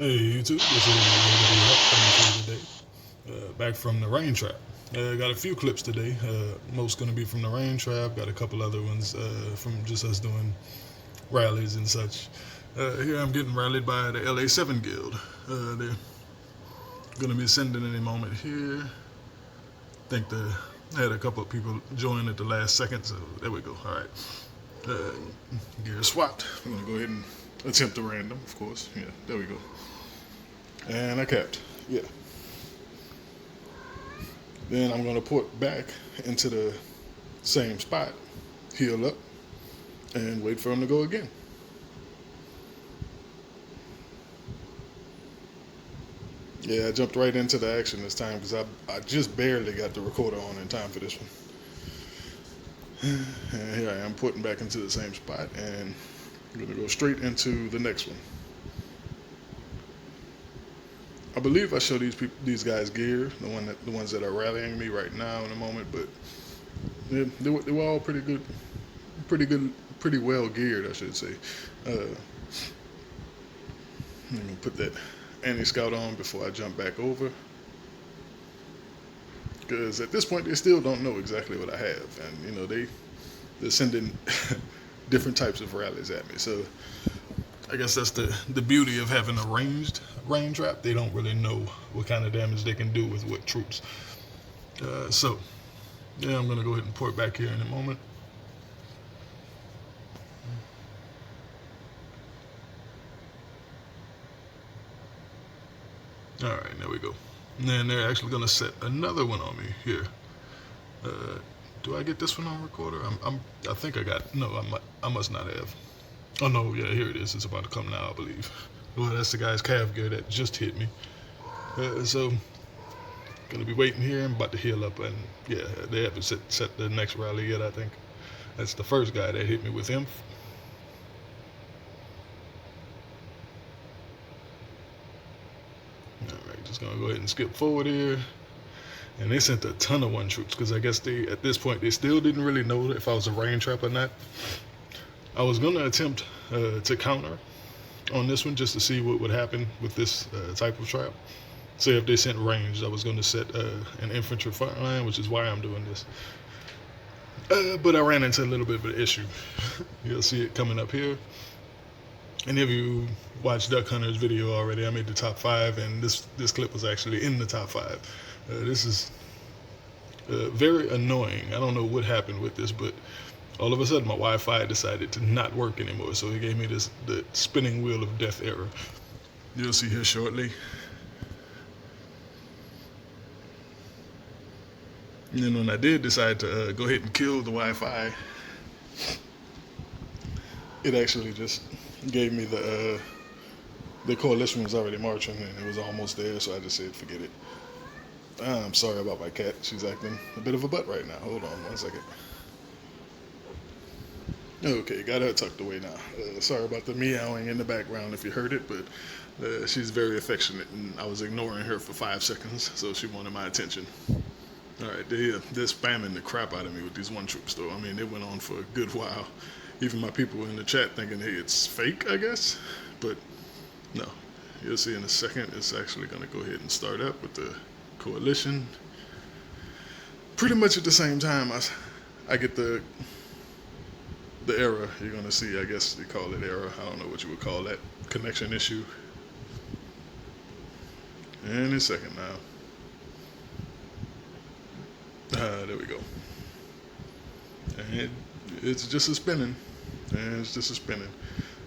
Hey YouTube, this is coming to you today. Back from the Rain Trap. Got a few clips today. Most gonna be from the Rain Trap. Got a couple other ones from just us doing rallies and such. Here I'm getting rallied by the LA7 Guild. They're gonna be sending any moment here. Think the had a couple of people join at the last second, so there we go. All right. Uh, Gear swapped. I'm gonna go ahead and attempt a random, of course. Yeah, there we go. And I capped. Yeah. Then I'm going to port back into the same spot, heal up, and wait for him to go again. Yeah, I jumped right into the action this time because I just barely got the recorder on in time for this one. And here I am putting back into the same spot, and I'm going to go straight into the next one. I believe I show these guys gear, the ones that are rallying me right now in a moment, but they were all pretty well geared, I should say. I'm gonna put that anti-scout on before I jump back over, because at this point they still don't know exactly what I have, and they're sending different types of rallies at me. So I guess that's the beauty of having a ranged rain trap. They don't really know what kind of damage they can do with what troops. So yeah, I'm gonna go ahead and port back here in a moment. All right, there we go. And then they're actually gonna set another one on me here. Uh, do I get this one on recorder? I think I got. No, I must not have. Oh no, yeah, here it is. It's about to come now, I believe. Well, that's the guy's calf gear that just hit me. So gonna be waiting here. I'm about to heal up, and yeah, they haven't set the next rally yet. I think that's the first guy that hit me with him. All right, just gonna go ahead and skip forward here. And they sent a ton of one troops because I guess at this point they still didn't really know if I was a rain trap or not. I was gonna attempt to counter on this one just to see what would happen with this type of trap. Say if they sent ranged, I was going to set an infantry front line, which is why I'm doing this. But I ran into a little bit of an issue. You'll see it coming up here. And if you watched Duck Hunter's video already, I made the top 5, and this clip was actually in the top 5. This is very annoying. I don't know what happened with this, but all of a sudden my Wi-Fi decided to not work anymore, so it gave me the spinning wheel of death error. You'll see here shortly. And then when I did decide to go ahead and kill the Wi-Fi, it actually just gave me the coalition was already marching and it was almost there, so I just said forget it. I'm sorry about my cat. She's acting a bit of a butt right now. Hold on one second. Okay, got her tucked away now. Sorry about the meowing in the background if you heard it, but she's very affectionate, and I was ignoring her for 5 seconds, so she wanted my attention. All right, they're spamming the crap out of me with these one troops, though. I mean, it went on for a good while. Even my people in the chat thinking, hey, it's fake, I guess. But no, you'll see in a second, it's actually going to go ahead and start up with the coalition. Pretty much at the same time, I get the error you're going to see. I guess they call it error. I don't know what you would call that. Connection issue. Any second now. There we go. And it's just a spinning. And it's just a spinning.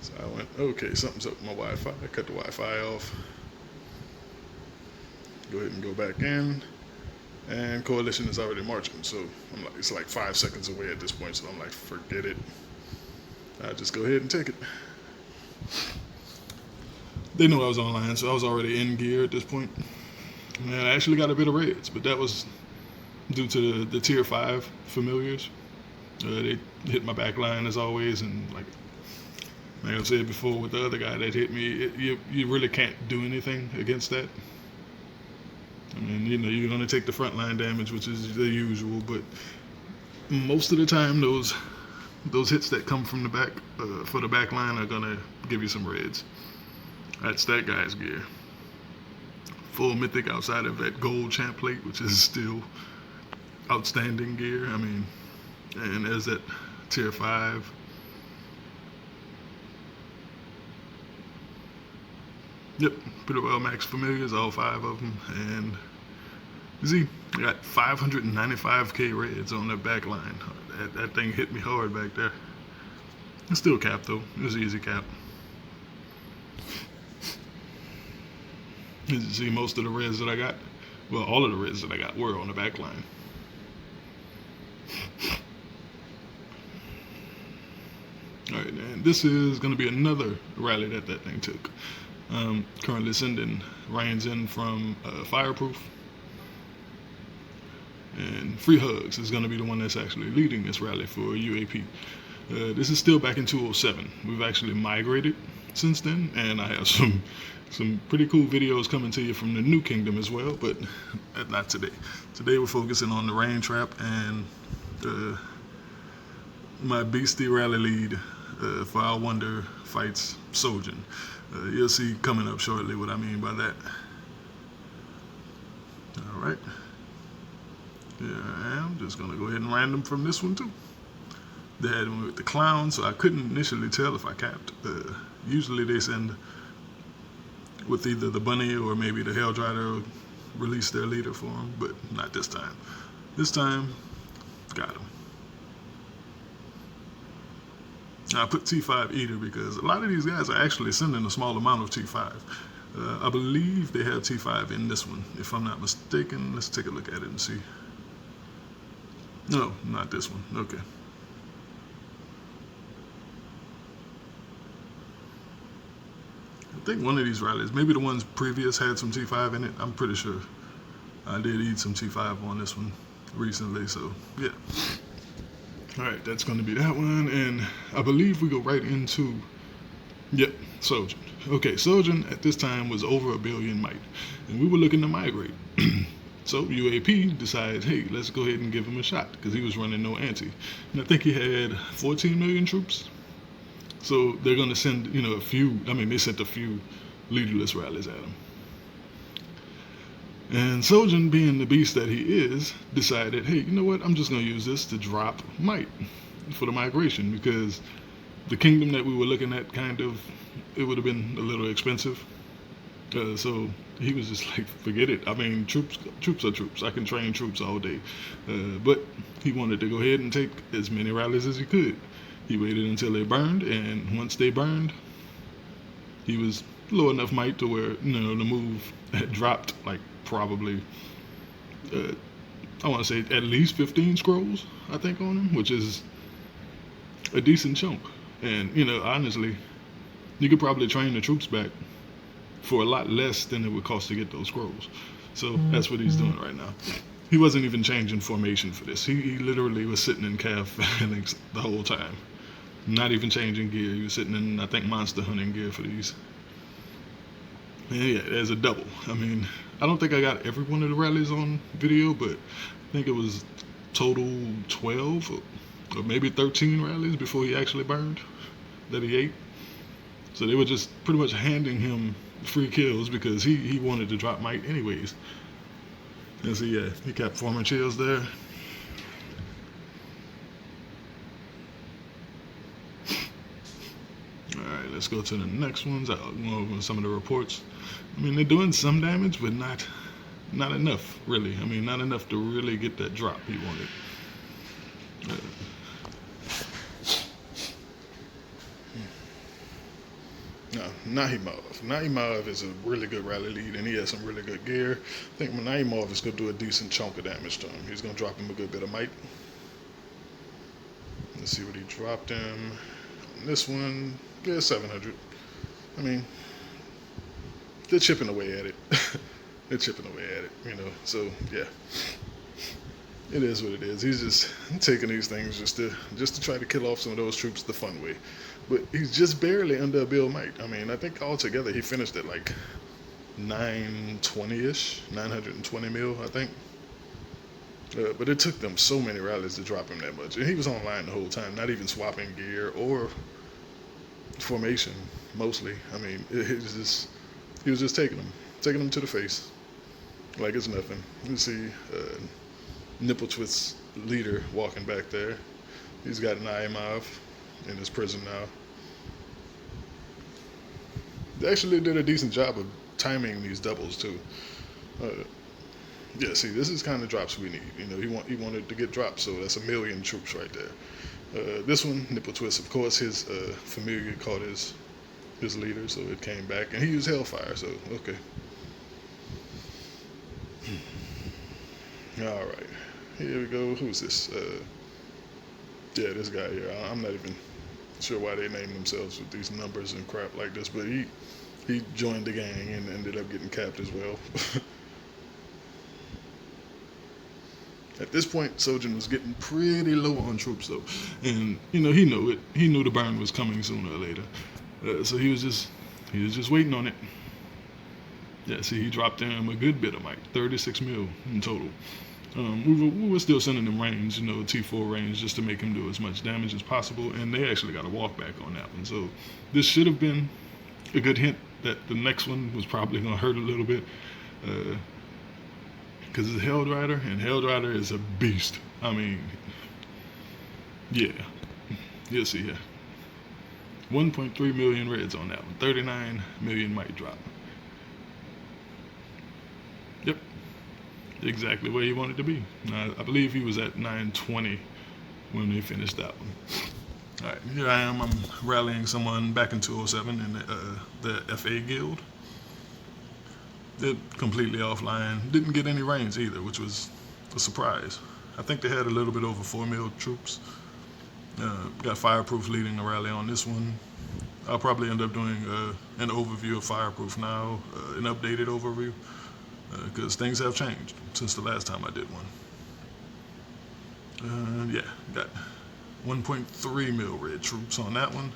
So I went, okay, something's up with my Wi-Fi. I cut the Wi-Fi off. Go ahead and go back in. And coalition is already marching, so it's like 5 seconds away at this point, so I'm like, forget it. I'll just go ahead and take it. They knew I was online, so I was already in gear at this point. And I actually got a bit of reds, but that was due to the tier 5 familiars. They hit my back line as always, and like I said before with the other guy that hit me, you really can't do anything against that. I mean, you're going to take the front line damage, which is the usual, but most of the time those hits that come from the back for the back line are going to give you some reds. That's that guy's gear. Full mythic outside of that gold champ plate, which is still outstanding gear. I mean, and there's that tier 5. Yep, pretty well max familiars, all 5 of them. And you see, I got 595k reds on the back line. That thing hit me hard back there. It's still cap though. It was easy cap. As you see, most of the reds that I got, well, all of the reds that I got were on the back line. Alright, and this is going to be another rally that thing took. Currently sending Rein's in from Fireproof. And Free Hugs is going to be the one that's actually leading this rally for UAP. This is still back in 207. We've actually migrated since then, and I have some pretty cool videos coming to you from the New Kingdom as well, but not today. Today we're focusing on the Rein trap and my beastie rally lead for Our Wonder fights Sojin. You'll see coming up shortly what I mean by that. Alright. Yeah, I'm just going to go ahead and random from this one too. They had one with the clown, so I couldn't initially tell if I capped. Usually they send with either the bunny or maybe the Hellrider release their leader for them, but not this time. This time, got him. I put T5 Eater because a lot of these guys are actually sending a small amount of T5. I believe they have T5 in this one, if I'm not mistaken. Let's take a look at it and see. No, not this one. Okay. I think one of these rallies, maybe the ones previous had some T5 in it. I'm pretty sure I did eat some T5 on this one recently, so yeah. Alright, that's going to be that one, and I believe we go right into, yep, Sojin. Okay, Sojin at this time was over 1 billion might, and we were looking to migrate. So UAP decided, hey, let's go ahead and give him a shot, because he was running no anti. And I think he had 14 million troops. So they're going to send, a few, they sent a few leaderless rallies at him. And Sojin, being the beast that he is, decided, hey, you know what, I'm just going to use this to drop might for the migration, because the kingdom that we were looking at it would have been a little expensive. So he was just like, forget it. Troops are troops. I can train troops all day. But he wanted to go ahead and take as many rallies as he could. He waited until they burned, and once they burned, he was low enough might to where, the move had dropped like probably, I want to say at least 15 scrolls, I think, on him, which is a decent chunk. And, honestly, you could probably train the troops back for a lot less than it would cost to get those scrolls. So that's what he's doing right now. He wasn't even changing formation for this. He literally was sitting in K595 the whole time. Not even changing gear. He was sitting in, I think, monster hunting gear for these. And yeah, there's a double. I don't think I got every one of the rallies on video, but I think it was total 12 or maybe 13 rallies before he actually burned that he ate. So they were just pretty much handing him free kills because he wanted to drop might anyways. And so yeah, he kept forming chills there. Alright, let's go to the next ones. I'll go over some of the reports. They're doing some damage, but not enough, really. Not enough to really get that drop he wanted. No, Nahimov is a really good rally lead, and he has some really good gear. I think Nahimov is going to do a decent chunk of damage to him. He's going to drop him a good bit of might. Let's see what he dropped him. On this one, yeah, 700. They're chipping away at it. So yeah. It is what it is. He's just taking these things just to try to kill off some of those troops the fun way. But he's just barely under a bill might. I think altogether he finished at like 920-ish, 920 mil, I think. But it took them so many rallies to drop him that much. And he was online the whole time, not even swapping gear or formation mostly. I mean, he was just taking them to the face like it's nothing. You see nipple twist leader walking back there. He's got an IMF in his prison now. They actually did a decent job of timing these doubles too. Yeah, see, this is kind of drops we need. You know, he wanted to get drops, so that's 1,000,000 troops right there. This one, nipple twist, of course, his familiar caught his leader, so it came back, and he used hellfire. So okay. All right, here we go. Who's this? Yeah, this guy here. I'm not even sure why they named themselves with these numbers and crap like this, but he joined the gang and ended up getting capped as well. At this point, Sojin was getting pretty low on troops though, and you know he knew it. He knew the burn was coming sooner or later, so he was just waiting on it. Yeah, see, he dropped him a good bit of might, 36 mil in total. We were still sending him range, you know, T4 range, just to make him do as much damage as possible, and they actually got a walk back on that one. So this should have been a good hint that the next one was probably going to hurt a little bit, because it's Held Rider, and Held Rider is a beast. I mean, yeah, you'll see here. 1.3 million reds on that one, 39 million might drop. Yep, exactly where he wanted to be. I believe he was at 920 when they finished that one. All right, here I am. I'm rallying someone back in 207 in the FA guild. They're completely offline. Didn't get any range either, which was a surprise. I think they had a little bit over 4 mil troops. Got Fireproof leading the rally on this one. I'll probably end up doing an overview of Fireproof now, an updated overview, because things have changed since the last time I did one. Yeah, got 1.3 mil red troops on that one.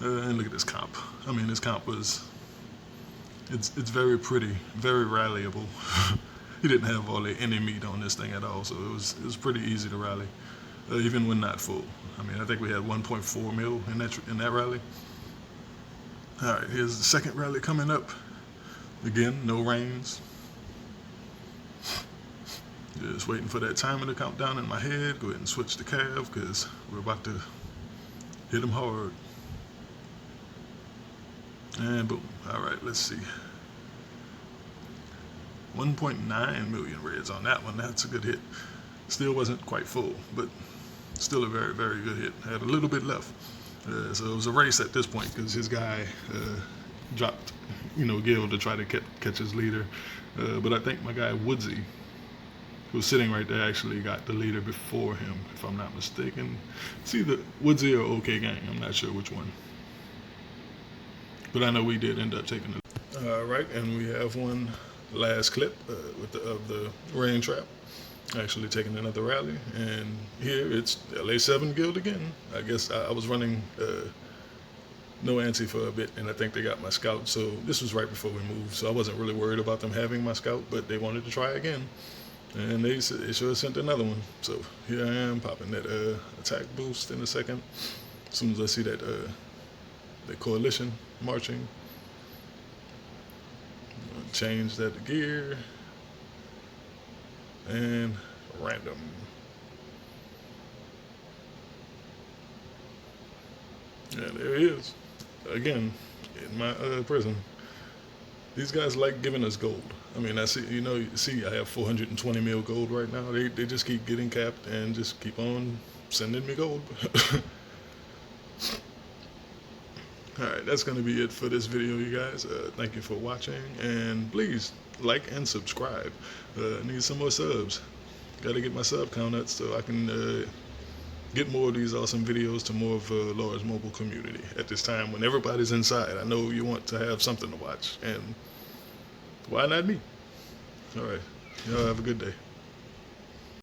And look at this comp. I mean, this comp was, it's very pretty, very rallyable. He didn't have all any meat on this thing at all, so it was pretty easy to rally, even when not full. I mean, I think we had 1.4 mil in that rally. All right, here's the second rally coming up. Again, no rains. Just waiting for that timer to count down in my head. Go ahead and switch to Cav, because we're about to hit them hard. And boom. All right, let's see. 1.9 million reds on that one. That's a good hit. Still wasn't quite full, but still a very, very good hit. Had a little bit left. So it was a race at this point, because his guy dropped, Gil to try to catch his leader. But I think my guy Woodsy, who was sitting right there, actually got the leader before him, if I'm not mistaken. It's either Woodsy or OK Gang. I'm not sure which one. But I know we did end up taking it. All right, and we have one last clip of the rain trap. Actually taking another rally, and here it's LA7 Guild again. I guess I was running no anti for a bit, and I think they got my scout. So this was right before we moved, so I wasn't really worried about them having my scout, but they wanted to try again, and they should have sent another one. So here I am popping that attack boost in a second. As soon as I see that coalition marching, change that to gear. And random. Yeah, there he is. Again, in my prison. These guys like giving us gold. I mean, I see, I have 420 mil gold right now. They just keep getting capped and just keep on sending me gold. Alright, that's going to be it for this video, you guys. Thank you for watching, and please like and subscribe. Need some more subs. Got to get my sub count up so I can get more of these awesome videos to more of Laura's mobile community at this time when everybody's inside. I know you want to have something to watch, and why not me? Alright, y'all have a good day.